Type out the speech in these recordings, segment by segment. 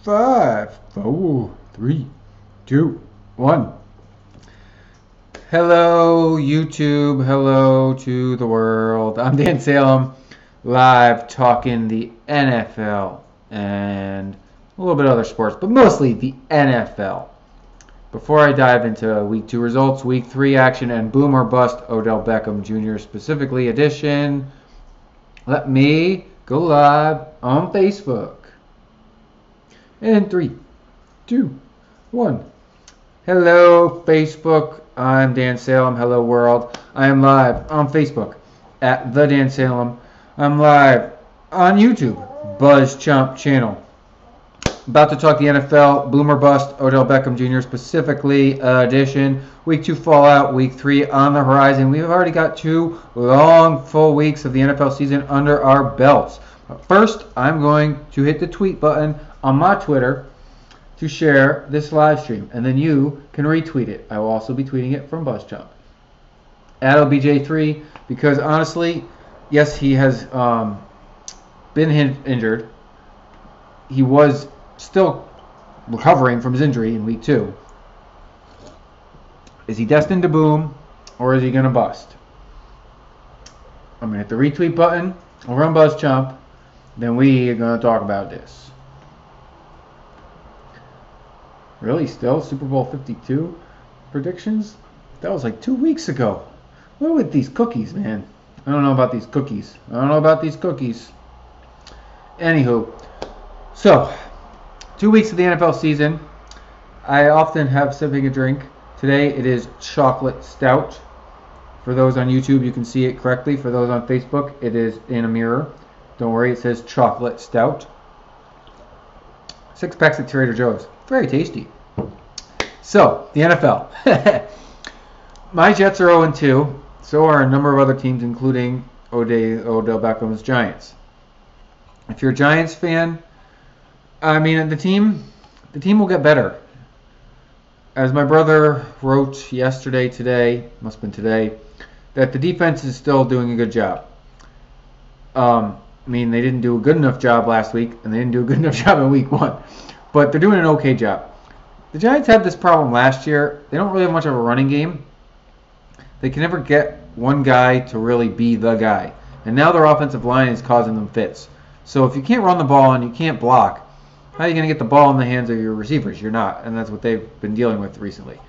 5, 4, 3, 2, 1. Hello, YouTube. Hello to the world. I'm Dan Salem, live talking the NFL and a little bit of other sports, but mostly the NFL. Before I dive into Week 2 results, Week 3 action, and boom or bust Odell Beckham Jr. specifically edition, let me go live on Facebook. In 3, 2, 1. Hello, Facebook. I'm Dan Salem. Hello, world. I am live on Facebook at The Dan Salem. I'm live on YouTube, BuzzChomp channel. About to talk the NFL, boom or bust, Odell Beckham Jr. specifically edition. Week 2 fallout, Week 3 on the horizon. We've already got 2 long, full weeks of the NFL season under our belts. But first, I'm going to hit the tweet button on my Twitter to share this live stream, and then you can retweet it. I will also be tweeting it from BuzzChomp at OBJ3, because honestly, yes, he has been injured. He was still recovering from his injury in Week 2. Is he destined to boom, or is he going to bust? I'm going to hit the retweet button over on BuzzChomp. Then we are going to talk about this. Really, still Super Bowl 52 predictions? That was like 2 weeks ago. What with these cookies, man? I don't know about these cookies. Anywho, so 2 weeks of the NFL season. I often have sipping a drink. Today it is chocolate stout. For those on YouTube, you can see it correctly. For those on Facebook, it is in a mirror. Don't worry, it says chocolate stout. 6 packs at Trader Joe's. Very tasty. So, the NFL. My Jets are 0-2. So are a number of other teams, including Odell Beckham's Giants. If you're a Giants fan, I mean, the team will get better. As my brother wrote today, must have been today, that the defense is still doing a good job. I mean, they didn't do a good enough job last week, and they didn't do a good enough job in Week 1. But they're doing an okay job. The Giants had this problem last year. They don't really have much of a running game. They can never get one guy to really be the guy. And now their offensive line is causing them fits. So if you can't run the ball and you can't block, how are you going to get the ball in the hands of your receivers? You're not. And that's what they've been dealing with recently.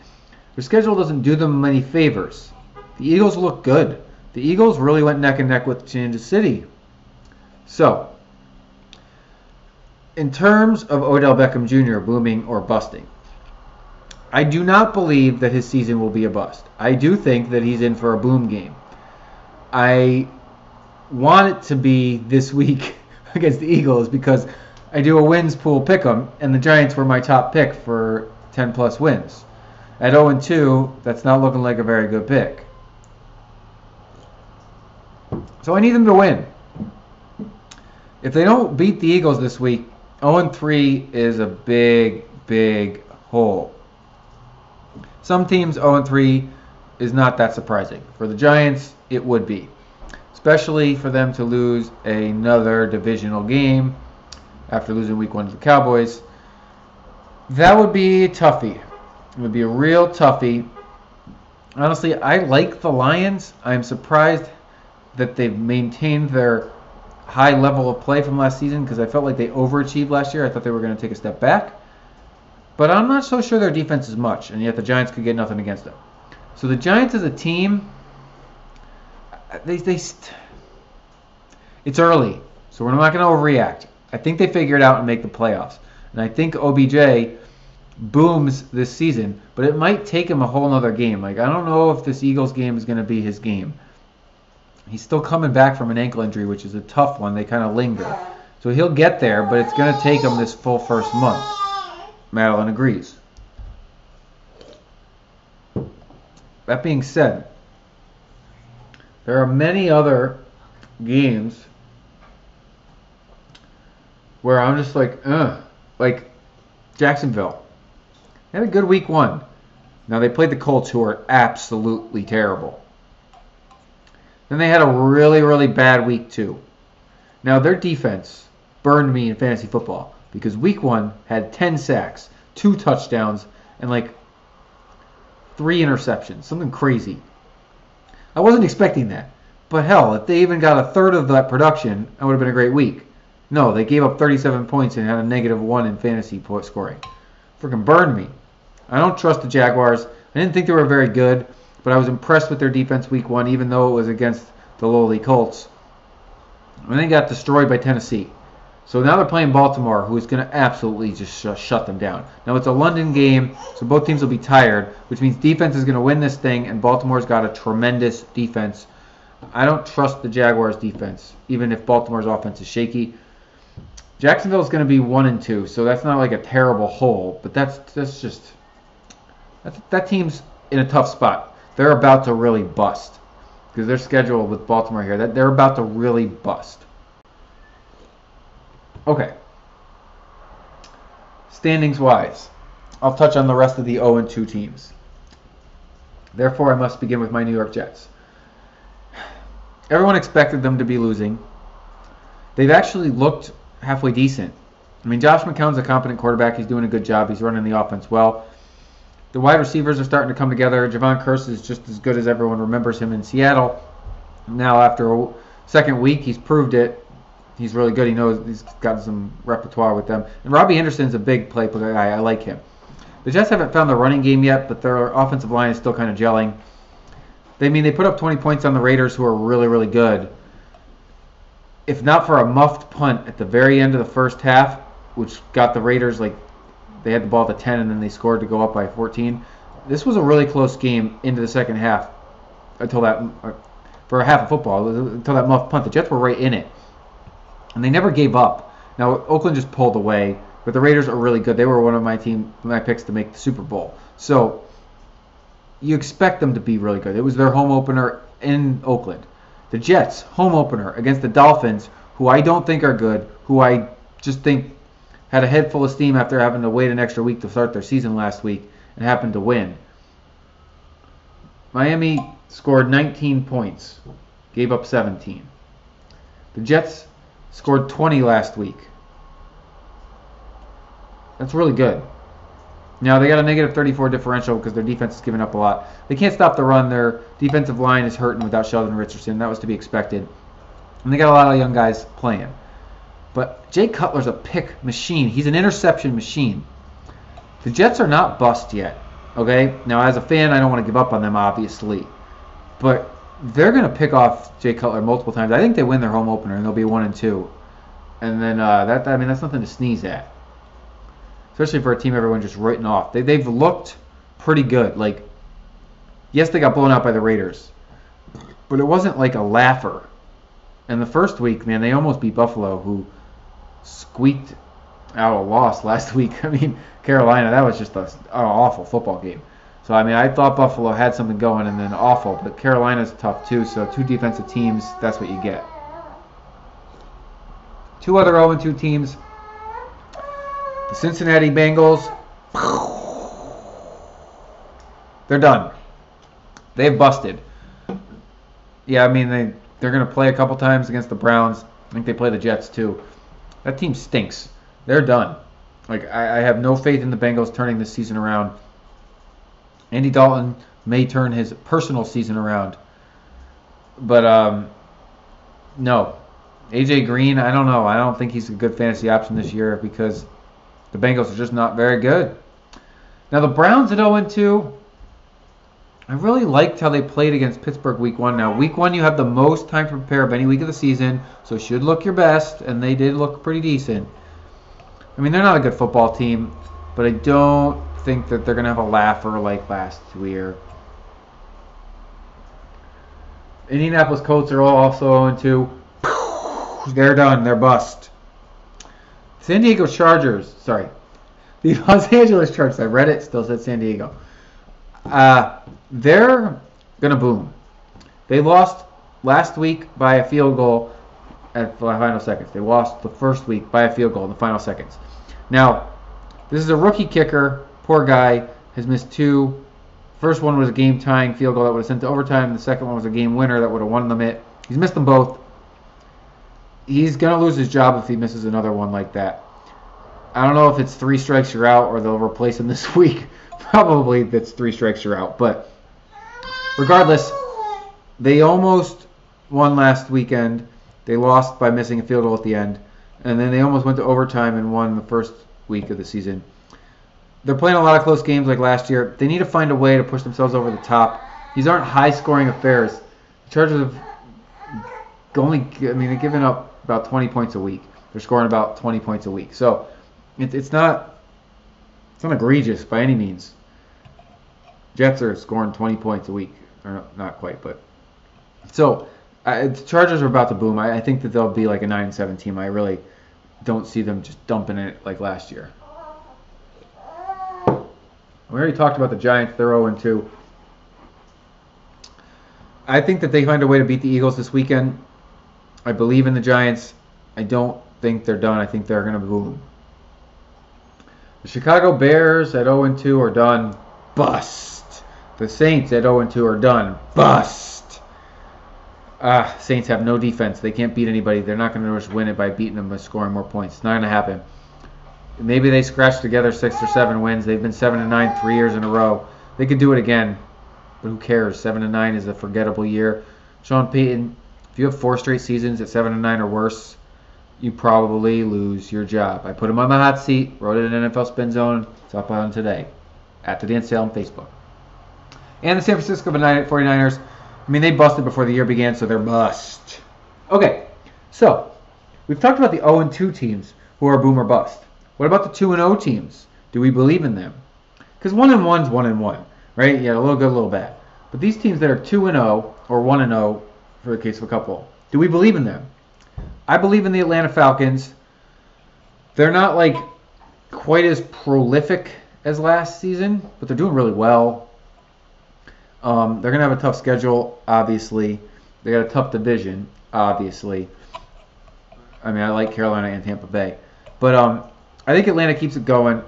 Their schedule doesn't do them many favors. The Eagles look good. The Eagles really went neck and neck with Kansas City. So, in terms of Odell Beckham Jr. booming or busting, I do not believe that his season will be a bust. I do think that he's in for a boom game. I want it to be this week against the Eagles because I do a wins pool pick'em, and the Giants were my top pick for 10-plus wins. At 0-2, that's not looking like a very good pick. So I need them to win. If they don't beat the Eagles this week, 0-3 is a big, big hole. Some teams 0-3 is not that surprising. For the Giants, it would be. Especially for them to lose another divisional game after losing Week 1 to the Cowboys. That would be a toughie. It would be a real toughie. Honestly, I like the Lions. I'm surprised that they've maintained their high level of play from last season because I felt like they overachieved last year. I thought they were going to take a step back. But I'm not so sure their defense is much, and yet the Giants could get nothing against them. So the Giants as a team, it's early, so we're not going to overreact. I think they figure it out and make the playoffs. And I think OBJ booms this season, but it might take him a whole other game. Like, I don't know if this Eagles game is going to be his game. He's still coming back from an ankle injury, which is a tough one. They kind of linger. So he'll get there, but it's going to take him this full first month. Madeline agrees. That being said, there are many other games where I'm just like Jacksonville. They had a good Week 1. Now they played the Colts, who are absolutely terrible. Then they had a really, really bad Week 2. Now their defense burned me in fantasy football because week 1 had 10 sacks, 2 touchdowns, and like 3 interceptions. Something crazy. I wasn't expecting that. But hell, if they even got a third of that production, that would have been a great week. No, they gave up 37 points and had a -1 in fantasy point scoring. Freaking burned me. I don't trust the Jaguars. I didn't think they were very good, but I was impressed with their defense week 1, even though it was against the lowly Colts. And they got destroyed by Tennessee. So now they're playing Baltimore, who is going to absolutely just shut them down. Now it's a London game, so both teams will be tired, which means defense is going to win this thing, and Baltimore's got a tremendous defense. I don't trust the Jaguars' defense, even if Baltimore's offense is shaky. Jacksonville's going to be 1-2, so that's not like a terrible hole, but that team's in a tough spot. They're about to really bust because their schedule with Baltimore here, that they're about to really bust. Okay. Standings wise, I'll touch on the rest of the 0-2 teams. Therefore, I must begin with my New York Jets. Everyone expected them to be losing. They've actually looked halfway decent. I mean, Josh McCown's a competent quarterback. He's doing a good job. He's running the offense well. The wide receivers are starting to come together. Javon Curse is just as good as everyone remembers him in Seattle. Now, after a second week, he's proved it. He's really good. He knows he's got some repertoire with them. And Robbie Anderson's a big play guy. I like him. The Jets haven't found the running game yet, but their offensive line is still kind of gelling. They put up 20 points on the Raiders, who are really, really good. If not for a muffed punt at the very end of the first half, which got the Raiders, they had the ball at the 10 and then they scored to go up by 14. This was a really close game into the second half for a half of football, until that muffed punt. The Jets were right in it. And they never gave up. Now, Oakland just pulled away, but the Raiders are really good. They were one of my picks to make the Super Bowl. So, you expect them to be really good. It was their home opener in Oakland. The Jets, home opener against the Dolphins, who I don't think are good, who I just think had a head full of steam after having to wait an extra week to start their season last week and happened to win. Miami scored 19 points, gave up 17. The Jets scored 20 last week. That's really good. Now, they got a -34 differential because their defense is giving up a lot. They can't stop the run. Their defensive line is hurting without Sheldon Richardson. That was to be expected. And they got a lot of young guys playing. But Jay Cutler's a pick machine. He's an interception machine. The Jets are not bust yet. Okay? Now, as a fan, I don't want to give up on them, obviously. But they're going to pick off Jay Cutler multiple times. I think they win their home opener, and they'll be 1-2. And then that's nothing to sneeze at. Especially for a team everyone just written off. They've looked pretty good. Yes, they got blown out by the Raiders. But it wasn't like a laugher. And the first week, man, they almost beat Buffalo, who squeaked out a loss last week. I mean, Carolina, that was just an awful football game. So, I thought Buffalo had something going and then awful. But Carolina's tough, too. So, 2 defensive teams, that's what you get. 2 other 0-2 teams. The Cincinnati Bengals, they're done. They've busted. Yeah, they're going to play a couple times against the Browns. I think they play the Jets too. That team stinks. They're done. I have no faith in the Bengals turning this season around. Andy Dalton may turn his personal season around. But, no. AJ Green, I don't know. I don't think he's a good fantasy option this year because the Bengals are just not very good. Now, the Browns at 0-2, I really liked how they played against Pittsburgh week 1. Now, week 1, you have the most time to prepare of any week of the season, so should look your best, and they did look pretty decent. They're not a good football team, but I don't think that they're going to have a laugher like last year. Indianapolis Colts are also 0-2. They're done. They're bust. San Diego Chargers, sorry. The Los Angeles Chargers, I read it, still said San Diego. They're going to boom. They lost last week by a field goal at the final seconds. They lost the first week by a field goal in the final seconds. Now, this is a rookie kicker. Poor guy has missed 2. First one was a game-tying field goal that would have sent to overtime. The second one was a game winner that would have won them it. He's missed them both. He's going to lose his job if he misses another one like that. I don't know if it's 3 strikes you're out or they'll replace him this week. Probably that's 3 strikes you're out. But regardless, they almost won last weekend. They lost by missing a field goal at the end. And then they almost went to overtime and won the first week of the season. They're playing a lot of close games like last year. They need to find a way to push themselves over the top. These aren't high-scoring affairs. The Chargers have they're giving up about 20 points a week. They're scoring about 20 points a week. So it's not egregious by any means. Jets are scoring 20 points a week. Or not quite, but. So the Chargers are about to boom. I think that they'll be like a 9-7 team. I really don't see them just dumping it like last year. We already talked about the Giants. They're 0-2. I think that they find a way to beat the Eagles this weekend. I believe in the Giants. I don't think they're done. I think they're going to boom. The Chicago Bears at 0-2 are done. Bust. The Saints at 0-2 are done. Bust. Saints have no defense. They can't beat anybody. They're not going to just win it by beating them by scoring more points. It's not going to happen. Maybe they scratch together 6 or 7 wins. They've been 7-9 3 years in a row. They could do it again. But who cares? 7-9 is a forgettable year. Sean Payton, if you have 4 straight seasons at 7-9 or worse, you probably lose your job. I put him on the hot seat, wrote it in NFL Spin Zone. It's up on today at the Dan Salem Facebook. And the San Francisco 49ers, they busted before the year began, so they're bust. Okay, so we've talked about the 0-2 teams who are boom or bust. What about the 2-0 teams? Do we believe in them? Because 1-1 is 1-1, right? Yeah, a little good, a little bad. But these teams that are 2-0 or 1-0, for the case of a couple, do we believe in them? I believe in the Atlanta Falcons. They're not like quite as prolific as last season, but they're doing really well. They're going to have a tough schedule, obviously. They got a tough division, obviously. I like Carolina and Tampa Bay. But I think Atlanta keeps it going.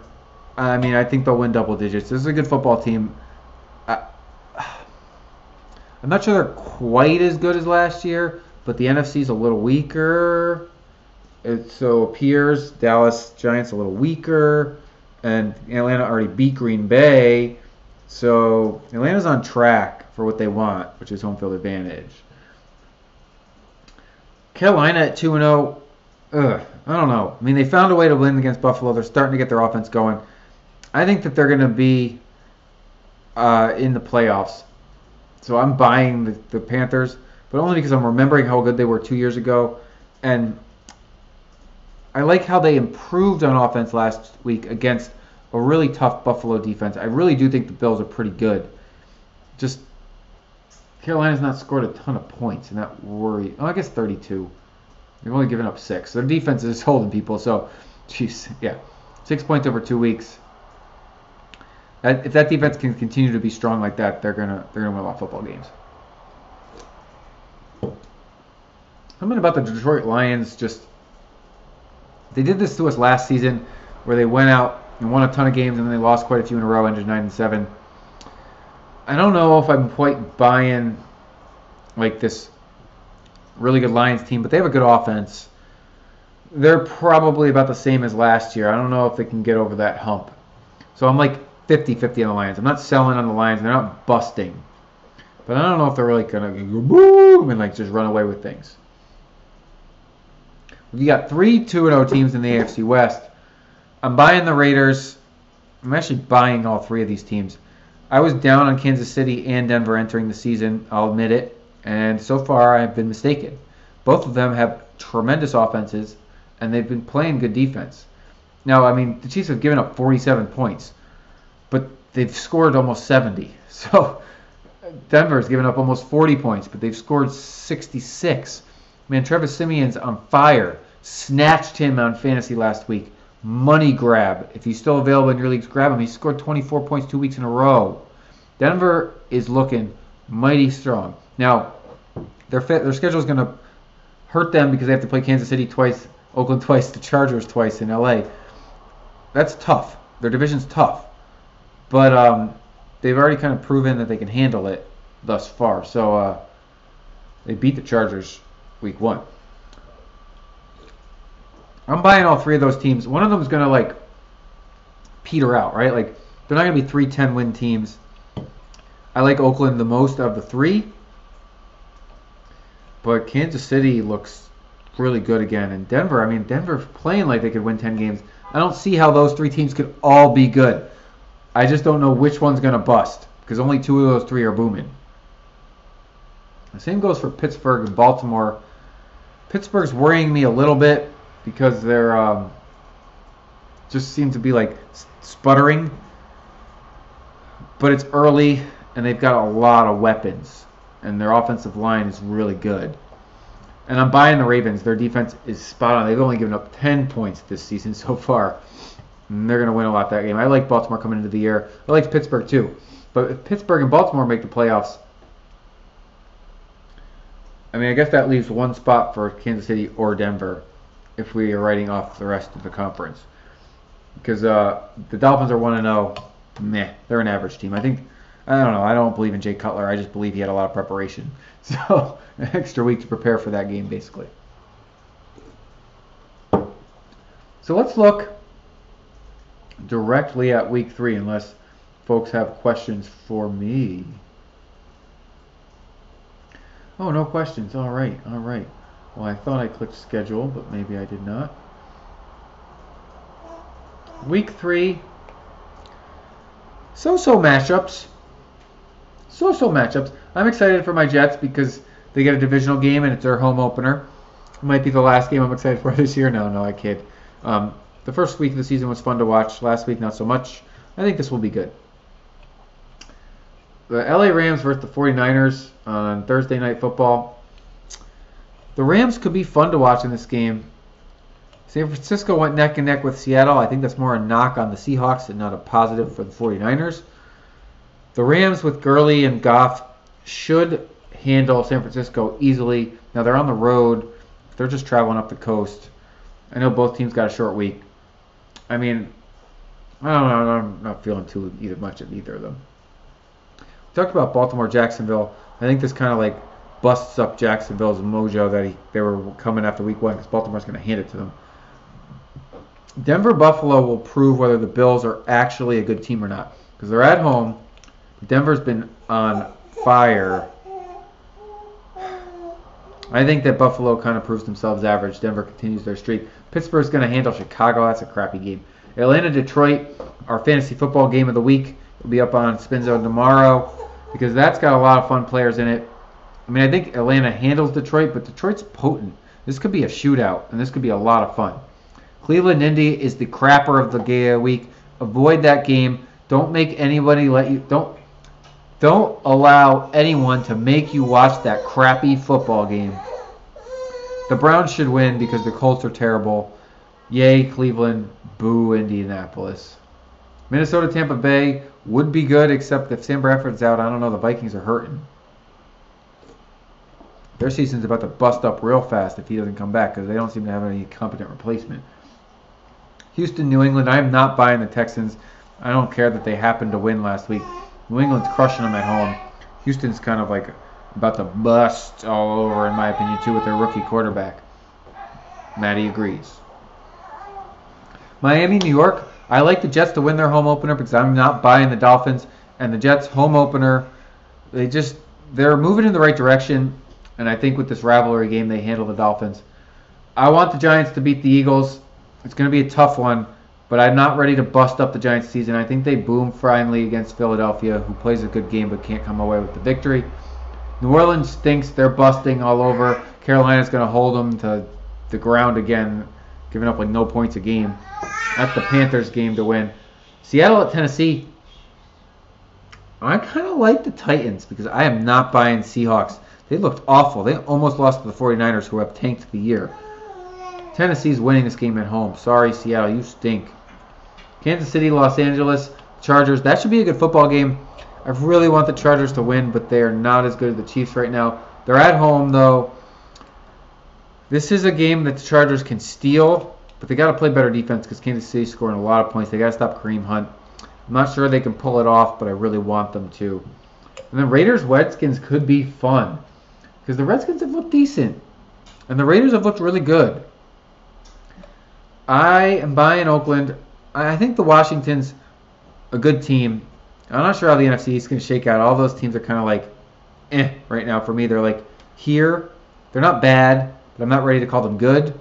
I think they'll win double digits. This is a good football team. I'm not sure they're quite as good as last year, but the NFC's a little weaker. It so appears. Dallas Giants a little weaker, and Atlanta already beat Green Bay. So Atlanta's on track for what they want, which is home field advantage. Carolina at 2-0. I don't know. They found a way to win against Buffalo. They're starting to get their offense going. I think that they're going to be in the playoffs. So I'm buying the Panthers, but only because I'm remembering how good they were 2 years ago. And I like how they improved on offense last week against a really tough Buffalo defense. I really do think the Bills are pretty good. Just Carolina's not scored a ton of points, and that worries. I guess 32. They've only given up 6. Their defense is holding people. So, 6 points over 2 weeks. If that defense can continue to be strong like that, they're gonna win a lot of football games. Something about the Detroit Lions, they did this to us last season, where they went out and won a ton of games and then they lost quite a few in a row, ended 9-7. I don't know if I'm quite buying like this really good Lions team, but they have a good offense. They're probably about the same as last year. I don't know if they can get over that hump. So I'm like 50-50 on the Lions. I'm not selling on the Lions. They're not busting. But I don't know if they're really going to go boom and just run away with things. We got 3 2-0 teams in the AFC West. I'm buying the Raiders. I'm actually buying all 3 of these teams. I was down on Kansas City and Denver entering the season. I'll admit it. And so far, I've been mistaken. Both of them have tremendous offenses, and they've been playing good defense. Now, the Chiefs have given up 47 points, but they've scored almost 70. So Denver's given up almost 40 points, but they've scored 66. Man, Travis Simeon's on fire. Snatched him on fantasy last week. Money grab. If he's still available in your leagues, grab him. He scored 24 points 2 weeks in a row. Denver is looking mighty strong. Now, their schedule is going to hurt them because they have to play Kansas City twice, Oakland twice, the Chargers twice in LA. That's tough. Their division's tough. But they've already kind of proven that they can handle it thus far. So they beat the Chargers week 1. I'm buying all three of those teams. One of them is going to, like, peter out, right? Like, they're not going to be 3 10-win teams. I like Oakland the most of the three. But Kansas City looks really good again. And Denver, I mean, Denver's playing like they could win 10 games. I don't see how those three teams could all be good. I just don't know which one's going to bust. Because only 2 of those 3 are booming. The same goes for Pittsburgh and Baltimore. Pittsburgh's worrying me a little bit because they're just seem to be like sputtering. But it's early and they've got a lot of weapons. And their offensive line is really good. And I'm buying the Ravens. Their defense is spot on. They've only given up 10 points this season so far. And they're going to win a lot that game. I like Baltimore coming into the year. I like Pittsburgh too. But if Pittsburgh and Baltimore make the playoffs, I mean, I guess that leaves one spot for Kansas City or Denver if we are writing off the rest of the conference. Because the Dolphins are 1-0. Meh, they're an average team. I don't know. I don't believe in Jay Cutler. I just believe he had a lot of preparation. So, an extra week to prepare for that game, basically. So, let's look directly at week 3, unless folks have questions for me. Oh, no questions. All right. Well, I thought I clicked schedule, but maybe I did not. Week 3. So-so matchups. I'm excited for my Jets because they get a divisional game and it's their home opener. It might be the last game I'm excited for this year. No, I kid. The first week of the season was fun to watch. Last week, not so much. I think this will be good. The LA Rams versus the 49ers on Thursday Night Football. The Rams could be fun to watch in this game. San Francisco went neck and neck with Seattle. I think that's more a knock on the Seahawks and not a positive for the 49ers. The Rams with Gurley and Goff should handle San Francisco easily. Now they're on the road. They're just traveling up the coast. I know both teams got a short week. I mean, I don't know. I'm not feeling too much of either of them. We talked about Baltimore-Jacksonville. I think this kind of like busts up Jacksonville's mojo that they were coming after week 1 because Baltimore's going to hand it to them. Denver-Buffalo will prove whether the Bills are actually a good team or not because they're at home. Denver's been on fire. I think that Buffalo kind of proves themselves average. Denver continues their streak. Pittsburgh's going to handle Chicago. That's a crappy game. Atlanta-Detroit, our fantasy football game of the week, will be up on Spin Zone tomorrow because that's got a lot of fun players in it. I mean, I think Atlanta handles Detroit, but Detroit's potent. This could be a shootout, and this could be a lot of fun. Cleveland-Indy is the crapper of the week. Avoid that game. Don't make anybody let you... Don't allow anyone to make you watch that crappy football game. The Browns should win because the Colts are terrible. Yay, Cleveland. Boo, Indianapolis. Minnesota-Tampa Bay would be good, except if Sam Bradford's out, I don't know, the Vikings are hurting. Their season's about to bust up real fast if he doesn't come back because they don't seem to have any competent replacement. Houston, New England, I am not buying the Texans. I don't care that they happened to win last week. New England's crushing them at home. Houston's kind of like about to bust all over, in my opinion, too, with their rookie quarterback. Matty agrees. Miami, New York. I like the Jets to win their home opener because I'm not buying the Dolphins. And the Jets' home opener, they're moving in the right direction. And I think with this rivalry game, they handle the Dolphins. I want the Giants to beat the Eagles. It's going to be a tough one. But I'm not ready to bust up the Giants season. I think they boom finally against Philadelphia, who plays a good game but can't come away with the victory. New Orleans stinks. They're busting all over. Carolina's going to hold them to the ground again, giving up like no points a game. That's the Panthers game to win. Seattle at Tennessee. I kind of like the Titans because I am not buying Seahawks. They looked awful. They almost lost to the 49ers, who have tanked the year. Tennessee's winning this game at home. Sorry, Seattle, you stink. Kansas City, Los Angeles, Chargers. That should be a good football game. I really want the Chargers to win, but they are not as good as the Chiefs right now. They're at home, though. This is a game that the Chargers can steal, but they got to play better defense because Kansas City's scoring a lot of points. They got to stop Kareem Hunt. I'm not sure they can pull it off, but I really want them to. And then Raiders-Redskins could be fun because the Redskins have looked decent, and the Raiders have looked really good. I am buying Oakland. I think the Washington's a good team. I'm not sure how the NFC East can shake out. All those teams are kind of like, right now for me. They're like here. They're not bad, but I'm not ready to call them good.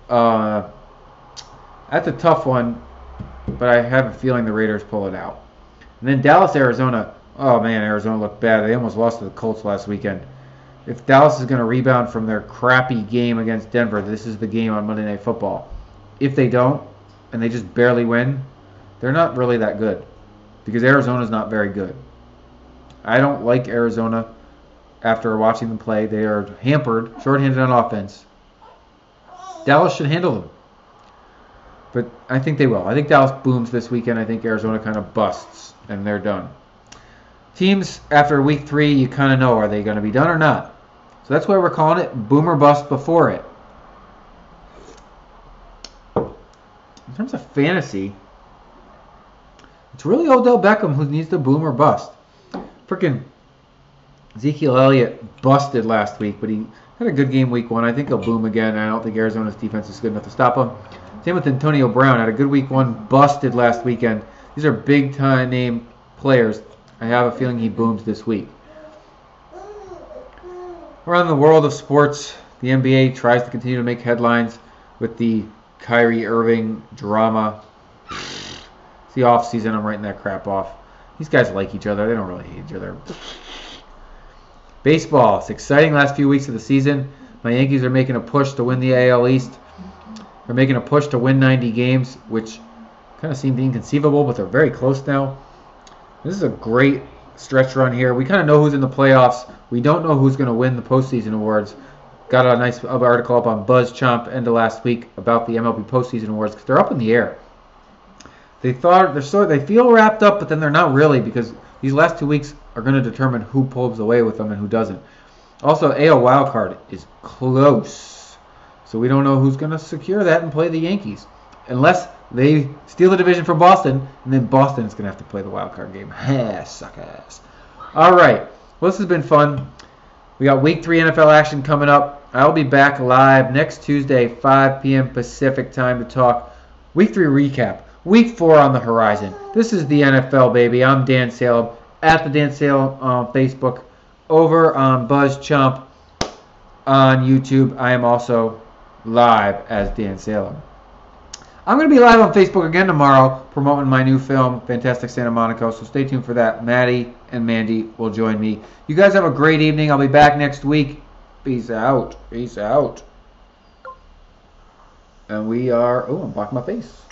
That's a tough one, but I have a feeling the Raiders pull it out. And then Dallas, Arizona. Oh man, Arizona looked bad. They almost lost to the Colts last weekend. If Dallas is going to rebound from their crappy game against Denver, this is the game on Monday Night Football. If they don't, and they just barely win, they're not really that good. Because Arizona's not very good. I don't like Arizona after watching them play. They are hampered, shorthanded on offense. Dallas should handle them. But I think they will. I think Dallas booms this weekend. I think Arizona kind of busts, and they're done. Teams, after week 3, you kind of know, are they going to be done or not? So that's why we're calling it boom or bust before it. In terms of fantasy, it's really Odell Beckham who needs to boom or bust. Freaking Ezekiel Elliott busted last week, but he had a good game week 1. I think he'll boom again. I don't think Arizona's defense is good enough to stop him. Same with Antonio Brown. Had a good week 1, busted last weekend. These are big-time name players. I have a feeling he booms this week. Around the world of sports, the NBA tries to continue to make headlines with the Kyrie Irving drama. It's the off-season. I'm writing that crap off. These guys like each other. They don't really hate each other. Baseball. It's exciting last few weeks of the season. My Yankees are making a push to win the AL East. They're making a push to win 90 games, which kind of seemed inconceivable, but they're very close now. This is a great stretch run here. We kind of know who's in the playoffs. We don't know who's going to win the postseason awards. Got a nice article up on BuzzChomp end of last week about the MLB postseason awards because they're up in the air. They feel wrapped up, but then they're not really because these last 2 weeks are going to determine who pulls away with them and who doesn't. Also, AL wildcard is close, so we don't know who's going to secure that and play the Yankees unless they steal the division from Boston, and then Boston is going to have to play the wild card game. Suckers. All right. Well, this has been fun. We got Week 3 NFL action coming up. I'll be back live next Tuesday, 5 p.m. Pacific time to talk Week 3 recap. Week 4 on the horizon. This is the NFL, baby. I'm Dan Salem, at the Dan Salem on Facebook, over on BuzzChomp on YouTube. I am also live as Dan Salem. I'm going to be live on Facebook again tomorrow promoting my new film, Fantastic Santa Monica, so stay tuned for that. Maddie and Mandy will join me. You guys have a great evening. I'll be back next week. Peace out. Peace out. And we are... Oh, I'm blocking my face.